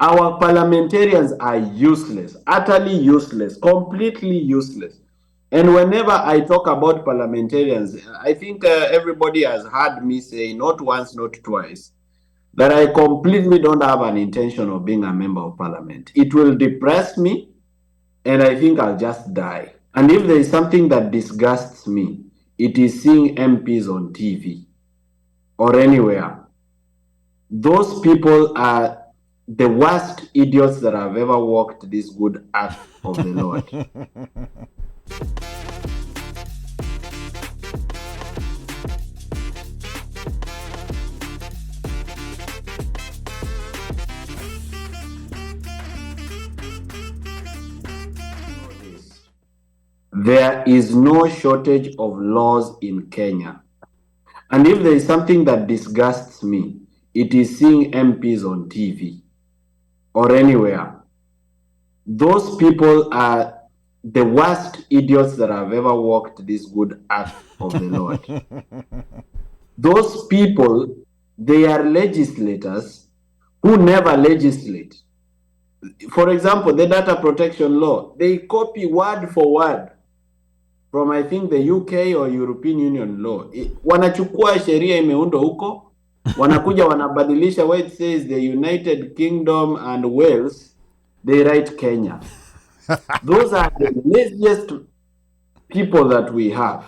Our parliamentarians are useless, utterly useless, completely useless. And whenever I talk about parliamentarians, I think everybody has heard me say, not once, not twice, that I completely don't have an intention of being a member of parliament. It will depress me, and I think I'll just die. And if there is something that disgusts me, it is seeing MPs on TV or anywhere. Those people are the worst idiots that have ever walked this good earth of the Lord. There is no shortage of laws in Kenya. And if there is something that disgusts me, it is seeing MPs on TV or anywhere. Those people are the worst idiots that have ever walked this good earth of the Lord. Those people, they are legislators who never legislate. For example, the data protection law, they copy word for word from, I think, the UK or European Union law. Wanachukua sheria imeundwa huko, wanakuja wanabadilisha where it says the United Kingdom and Wales, they write Kenya. Those are the laziest people that we have.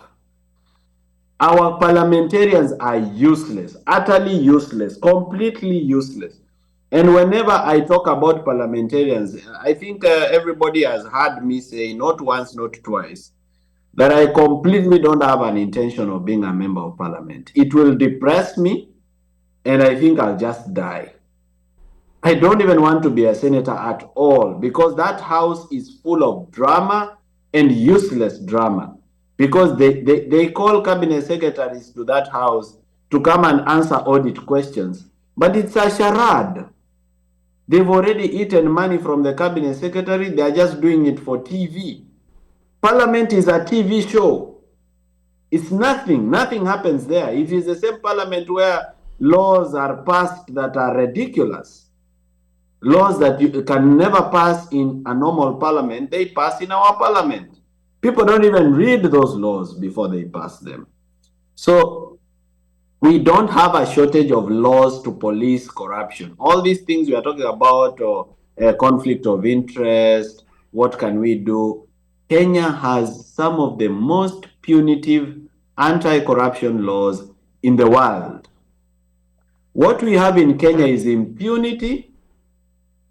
Our parliamentarians are useless, utterly useless, completely useless. And whenever I talk about parliamentarians, I think everybody has heard me say, not once, not twice, that I completely don't have an intention of being a member of parliament. It will depress me, and I think I'll just die. I don't even want to be a senator at all, because that house is full of drama and useless drama. Because they call cabinet secretaries to that house to come and answer audit questions. But it's a charade. They've already eaten money from the cabinet secretary. They are just doing it for TV. Parliament is a TV show. It's nothing. Nothing happens there. It is the same parliament where laws are passed that are ridiculous. Laws that you can never pass in a normal parliament, they pass in our parliament. People don't even read those laws before they pass them. So we don't have a shortage of laws to police corruption. All these things we are talking about, or conflict of interest, what can we do? Kenya has some of the most punitive anti-corruption laws in the world. What we have in Kenya is impunity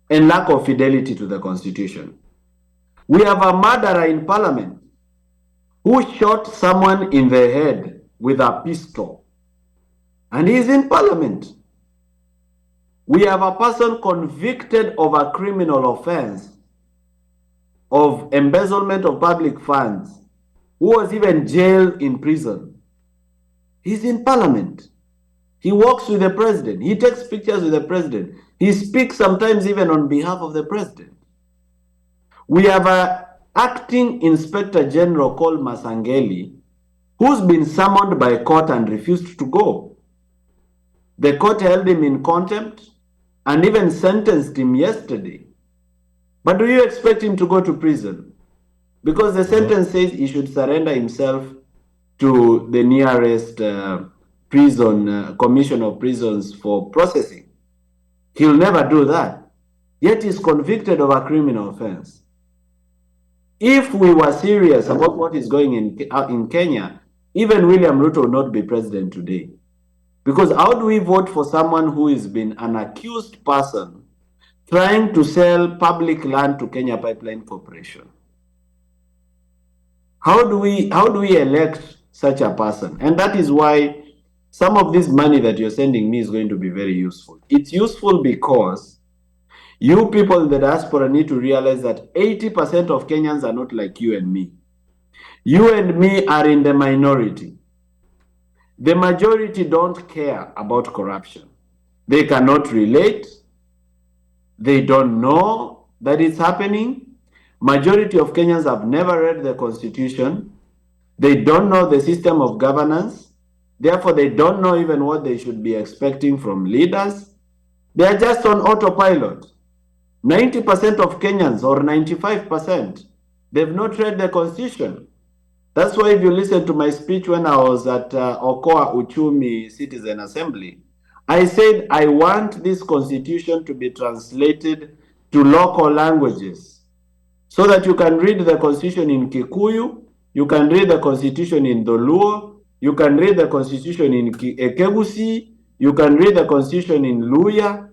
and lack of fidelity to the Constitution. We have a murderer in parliament who shot someone in the head with a pistol, and he's in parliament. We have a person convicted of a criminal offense of embezzlement of public funds, who was even jailed in prison. He's in parliament. He walks with the president. He takes pictures with the president. He speaks sometimes even on behalf of the president. We have a acting inspector general called Masangeli, who's been summoned by court and refused to go. The court held him in contempt and even sentenced him yesterday. But do you expect him to go to prison? Because the sentence says he should surrender himself to the nearest prison, commission of prisons for processing. He'll never do that. Yet he's convicted of a criminal offense. If we were serious about what is going in Kenya, even William Ruto will not be president today. Because how do we vote for someone who has been an accused person trying to sell public land to Kenya Pipeline Corporation? How do we elect such a person? And that is why some of this money that you're sending me is going to be very useful. It's useful because you people in the diaspora need to realize that 80% of Kenyans are not like you and me. You and me are in the minority. The majority don't care about corruption. They cannot relate. They don't know that it's happening. Majority of Kenyans have never read the Constitution. They don't know the system of governance. Therefore, they don't know even what they should be expecting from leaders. They are just on autopilot. 90% of Kenyans, or 95%, they've not read the Constitution. That's why if you listen to my speech when I was at Okoa Uchumi Citizen Assembly, I said I want this Constitution to be translated to local languages so that you can read the Constitution in Kikuyu, you can read the Constitution in Doluo, you can read the Constitution in Ekegusi, you can read the Constitution in Luya,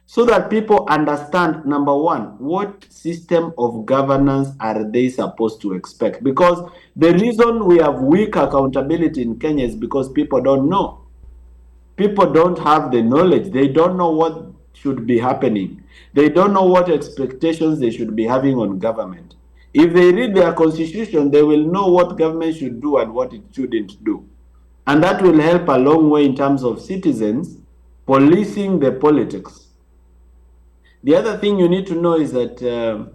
so that people understand, number one, what system of governance are they supposed to expect? Because the reason we have weak accountability in Kenya is because people don't know. People don't have the knowledge. They don't know what should be happening. They don't know what expectations they should be having on government. If they read their constitution, they will know what government should do and what it shouldn't do. And that will help a long way in terms of citizens policing the politics. The other thing you need to know is that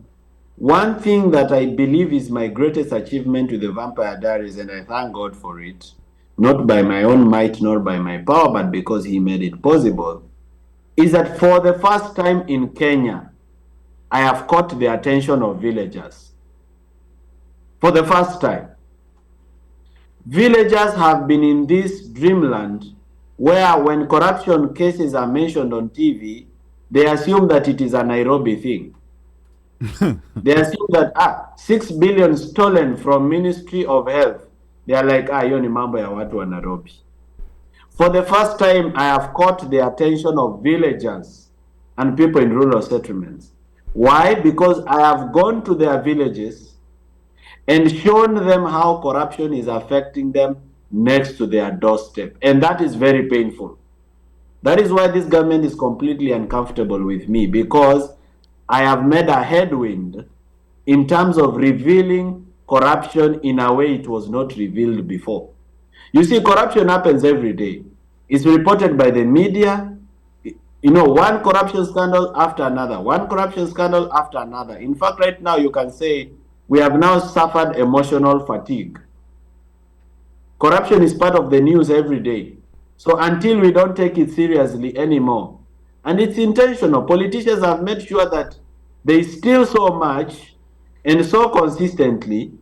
one thing that I believe is my greatest achievement with the Vampire Diaries, and I thank God for it, not by my own might nor by my power, but because He made it possible, is that for the first time in Kenya, I have caught the attention of villagers. For the first time. Villagers have been in this dreamland where when corruption cases are mentioned on TV, they assume that it is a Nairobi thing. They assume that 6 billion stolen from Ministry of Health. They are like, hiyo ni mambo ya watu wa Nairobi. For the first time, I have caught the attention of villagers and people in rural settlements. Why? Because I have gone to their villages and shown them how corruption is affecting them next to their doorstep. And that is very painful. That is why this government is completely uncomfortable with me, because I have made a headwind in terms of revealing corruption in a way it was not revealed before. You see, corruption happens every day. It's reported by the media. You know, one corruption scandal after another, one corruption scandal after another. In fact, right now you can say we have now suffered emotional fatigue. Corruption is part of the news every day. So until we don't take it seriously anymore, and it's intentional, politicians have made sure that they steal so much and so consistently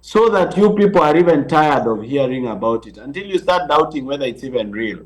so that you people are even tired of hearing about it until you start doubting whether it's even real.